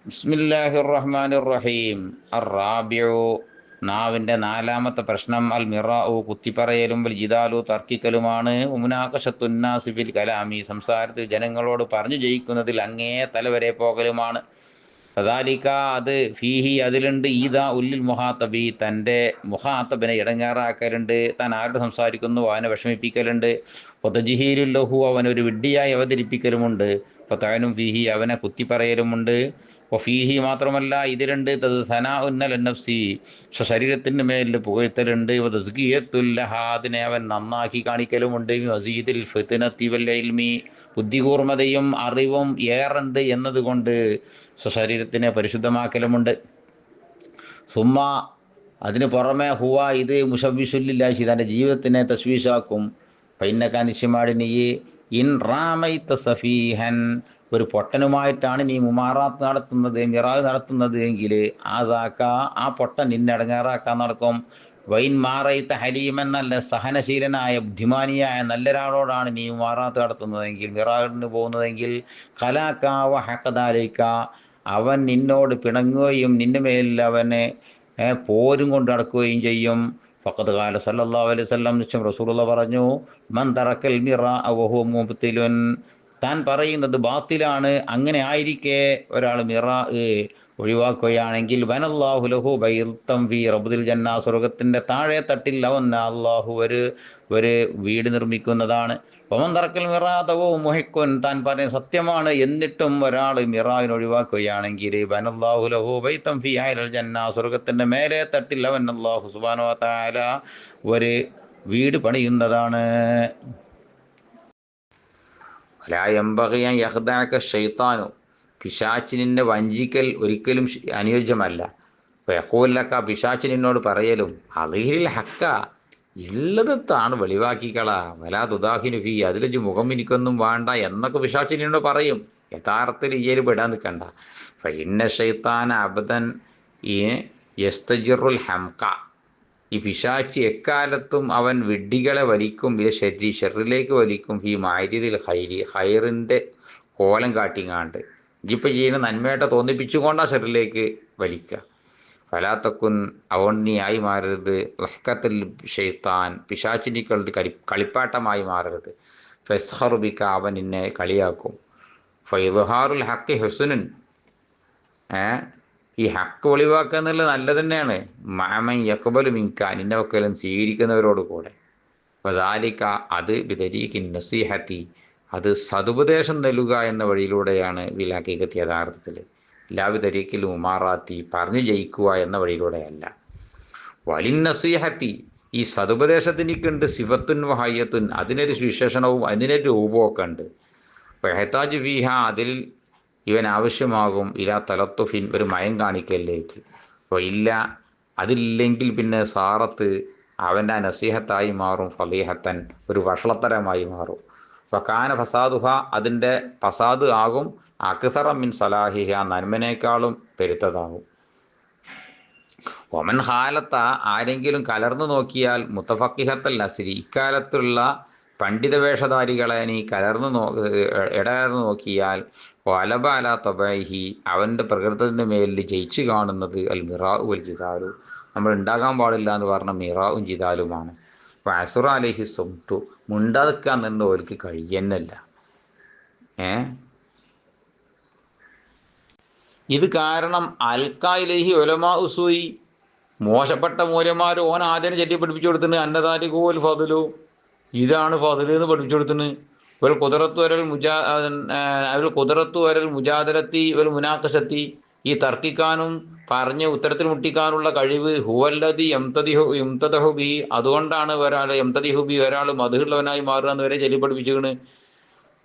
ബിസ്മില്ലാഹിർ റഹ്മാനിർ റഹീം. അർ-റാബിഉ, നാവിൻ്റെ നാലാമത്തെ പ്രശ്നം അൽ മിറാഉ, കുത്തിപ്പറയലും വൽ ജിദാലു, തർക്കിക്കലുമാണ്. മുനാഖശത്തുന്നാസി ഫിൽ കലാമി, സംസാരത്തിൽ ജനങ്ങളോട് പറഞ്ഞു ജയിക്കുന്നതിൽ അങ്ങേ തലവരെ പോകലുമാണ്. ഫദാലിക, അത് ഫീഹി, അതിലുണ്ട് ഈദാ ഉല്ലിൽ മുഹാത്തബി, തൻ്റെ മുഹാത്തബിനെ ഇടങ്ങേറാക്കലുണ്ട്. താൻ ആരോട് സംസാരിക്കുന്നു അവനെ വിഷമിപ്പിക്കലുണ്ട്. പൊതജിഹീലുൽ ലഹു, അവനൊരു വിഡ്ഢിയായി അവതരിപ്പിക്കലുമുണ്ട്. ഫതഅനും ഫീഹി, അവനെ കുത്തിപ്പറയലുമുണ്ട്. ഫീഹി, മാത്രമല്ല ഇതിലുണ്ട് തത് സനാ ഉന്നൽ നഫ്സി, ശരീരത്തിൻ്റെ മേലിൽ പുകഴ്ത്തലുണ്ട്. തസ്കിയത്തുല്ലഹ, അതിനെ അവൻ നന്നാക്കി കാണിക്കലുമുണ്ട്. വസീദിൽ ഫിത്നത്തി വൽ ഇൽമി, ബുദ്ധികൂർമ്മതയും അറിവും ഏറുണ്ട് എന്നതുകൊണ്ട് സ്വശരീരത്തിനെ പരിശുദ്ധമാക്കലുമുണ്ട്. സുമ്മ, അതിന് പുറമെ ഹുവ, ഇത് മുഷവ്വിഷുല്ലില്ലാഹി, തൻ്റെ ജീവിതത്തിനെ തസ്വീഷാക്കും. പൈന്നക, നിശ്ചയമാടി നീ ഇൻ റാമൈത്ത സഫീഹൻ, ഒരു പൊട്ടനുമായിട്ടാണ് നീ മുമാറാത്ത് നടത്തുന്നത്, മിറാവ് നടത്തുന്നത് എങ്കിൽ ആദാക്ക, ആ പൊട്ടൻ നിന്നടങ്ങാറാക്കാൻ നടക്കും. വൈൻ മാറൈത്ത ഹലീമൻ, നല്ല സഹനശീലനായ ബുദ്ധിമാനിയായ നല്ലൊരാളോടാണ് നീ മുമാറാത്ത് നടത്തുന്നതെങ്കിൽ, മിറാവിന് പോകുന്നതെങ്കിൽ, ഖലാക്ക ഹക്കദാലിക്ക, അവൻ നിന്നോട് പിണങ്ങുകയും നിന്റെ മേലിൽ അവനെ പോരും കൊണ്ട് നടക്കുകയും ചെയ്യും. ഫഖദ് ഖാല സല്ലല്ലാഹു അലൈഹി വസല്ലം, നിശ്ചയം റസൂലുള്ളാഹി പറഞ്ഞു, മൻ തറക്കൽ മിറാഅ വഹുവ മുബ്തിലുൻ, താൻ പറയുന്നത് ബാത്തിലാണ്, അങ്ങനെ ആയിരിക്കെ ഒരാൾ മിറാഅ് ഒഴിവാക്കുകയാണെങ്കിൽ, വനല്ലാഹു ലഹു ബൈത്തം ഫീ റബ്ദിൽ ജന്ന, സ്വർഗത്തിൻ്റെ താഴെ തട്ടിൽ അവൻ അള്ളാഹു ഒരു വീട് നിർമ്മിക്കുന്നതാണ്. പമൻ തറക്കൽ മിറാഅഹു മുഹിക്കുൻ, താൻ പറയുന്നത് സത്യമാണ് എന്നിട്ടും ഒരാൾ മിറാഇനെ ഒഴിവാക്കുകയാണെങ്കിൽ, വനല്ലാഹു ലഹു ബൈത്തം ഫീ അഅ്ലൽ ജന്ന, സ്വർഗത്തിൻ്റെ മേലെ തട്ടിൽ അവൻ അല്ലാഹു സുബ്ഹാനഹു വ തആല ഒരു വീട് പണിയുന്നതാണ്. ലാ യംബഗി അൻ യഖ്ദഅക ശൈത്താനു, പിശാച് നിന്നെ വഞ്ചിക്കൽ ഒരിക്കലും അനുയോജ്യമല്ല. യഖൂലക, പിശാച് നിന്നോട് പറയലും, അളിഹിൽ ഹക്ക, ഉള്ളതാണ് വെളിവാക്കിക്കള, വലാ തുദാഹിനു ഫീ, അതിലൊരു മുഖം എനിക്കൊന്നും വേണ്ട എന്നൊക്കെ പിശാച് നിന്നോട് പറയും. യഥാർത്ഥത്തിൽ ഈയിൽ പെടാൻ നിൽക്കണ്ട. ഫഇന്ന ശൈത്താന അബദൻ യസ്തജിറുൽ ഹംക, ഈ പിശാചി എക്കാലത്തും അവൻ വിഡ്ഢികളെ വലിക്കും, ഷെറിലേക്ക് വലിക്കും. ഈ മാരിദിൽ ഹൈരി, ഹൈറിൻ്റെ കോലം കാട്ടിങ്ങാണ്ട് ഇപ്പം ചെയ്യുന്ന നന്മയായിട്ട് തോന്നിപ്പിച്ചുകൊണ്ടാണ് ഷെറിലേക്ക് വലിക്കുക. ഫലാത്തക്കുൻ, അവൻ നീ ആയി മാറരുത്. ലഹ്കത്തിൽ ഷെയ്ത്താൻ, പിശാചിനിക്കളുടെ കളിപ്പാട്ടമായി മാറരുത്. ഫെസ്ഹറുബിക്ക, അവൻ നിന്നെ കളിയാക്കും. ഫൈദ്ഹാറുൽ ഹക്കി ഹുസ്നുൻ, ഈ ഹക്ക് ഒളിവാക്കുക എന്നുള്ളത് നല്ലത് തന്നെയാണ്. മാമൻ യഖ്ബലു മിൻക, നിന്നെ വക്കലും സ്വീകരിക്കുന്നവരോട് കൂടെ. വദാലിക, അത് ബിതരീഖിൻ നസീഹത്തി, അത് സതുപദേശം നൽകുക എന്ന വഴിയിലൂടെയാണ്. വിലാക്കിക്കത്തി, യഥാർത്ഥത്തിൽ ലാബിതരീഖിൽ ഉമാറാത്തി, പറഞ്ഞു ജയിക്കുക എന്ന വഴിയിലൂടെയല്ല. വലിൻ നസീഹത്തി, ഈ സതുപദേശത്തിനിക്കുണ്ട് സിഫത്തുൻ വഹയ്യത്തുൻ, അതിനൊരു വിശേഷണവും അതിനൊരു രൂപമൊക്കെ ഉണ്ട്. ഫഹ്താജ് ഫീഹ, അതിൽ ഇവൻ ആവശ്യമാകും. ഇലാ തലത്തുഫിൻ, ഒരു മയം കാണിക്കലിലേക്ക്. അപ്പോൾ ഇല്ല, അതില്ലെങ്കിൽ പിന്നെ സാറത്ത്, അവൻ്റെ നസീഹത്തായി മാറും. ഫളീഹത്തൻ, ഒരു വഷളത്തരമായി മാറും. ഫകാന ഫസാദുഹ, അതിൻ്റെ ഫസാദ് ആകും. അക്സറ മിൻ സലാഹിഹ, നന്മനേക്കാളും പെരുത്തതാകും. ഒമൻ ഹാലത്ത, ആരെങ്കിലും കലർന്നു നോക്കിയാൽ, മുത്തഫക്കിഹത്തൽ നസ്രി, ഇക്കാലത്തുള്ള പണ്ഡിത വേഷധാരികളെ നീ ഇടകലർന്നു നോക്കിയാൽ, വലബ അല തൊബൈഹി, അവൻ്റെ പ്രകൃതത്തിൻ്റെ മേലിൽ ജയിച്ചു കാണുന്നത് അൽ മിറാഉ വൽ ജിദാലു, നമ്മൾ ഉണ്ടാകാൻ പാടില്ല എന്ന് പറഞ്ഞ മിറാവും ജിദാലുമാണ്. വഅസുറ അലൈഹി സുംതു, മുണ്ടാതിക്കാൻ നിന്ന് ഓർക്ക് കഴിയുന്നല്ല. ഇത് കാരണം അൽക്കായിലേഹി ഒലമാ ഉസൂയി, മോശപ്പെട്ട മൂല്യന്മാർ ഓൻ ആദ്യം ചെറ്റി പഠിപ്പിച്ചു കൊടുത്തിന്. അന്നദാലികൂൽ ഫദലു, ഇതാണ് ഫദല് എന്ന് പഠിപ്പിച്ചു കൊടുത്തിന്. ഒരു കുദറത്തു വരൽ മുജാദരത്തി ഒരു മുനാഖശത്തി, ഈ തർക്കിക്കാനും പറഞ്ഞ് ഉത്തരത്തിൽ മുട്ടിക്കാനുള്ള കഴിവ്. ഹുവല്ലദി യംതദഹു ബി, അതുകൊണ്ടാണ് ഒരാൾ മദ്ഹുള്ളവനായി മാറുക എന്ന് വരെ ചൊല്ലി പഠിപ്പിച്ചിരിക്കണ്.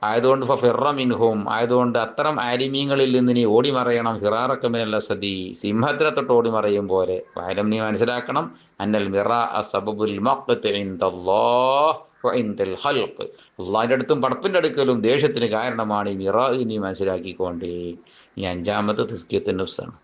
ആയതുകൊണ്ട് ഫിറ മിൻഹും, ആയതുകൊണ്ട് അത്തരം ആലിമീങ്ങളിൽ നിന്ന് നീ ഓടി മറയണം. ഫിറാറക മിനൽ അസദി, സിംഹത്തിനെ തൊട്ട് ഓടി മറയും പോലെ. വഅലം, നീ മനസ്സിലാക്കണം, അന്നൽ മിറാഅ സബബുൽ മഖ്തി ഇൻദല്ലാഹ് വ ഇൻദൽ ഖൽഖ്, അള്ളാഹിൻ്റെ അടുത്തും പടപ്പിൻ്റെ അടുക്കലും ദേഷ്യത്തിന് കാരണമാണ് ഈ മിറാഅ്. നീ മനസ്സിലാക്കിക്കൊണ്ടേ. ഈ 5-ാമത്തെ തസ്കിയത്തുൻ നഫ്സാണ്.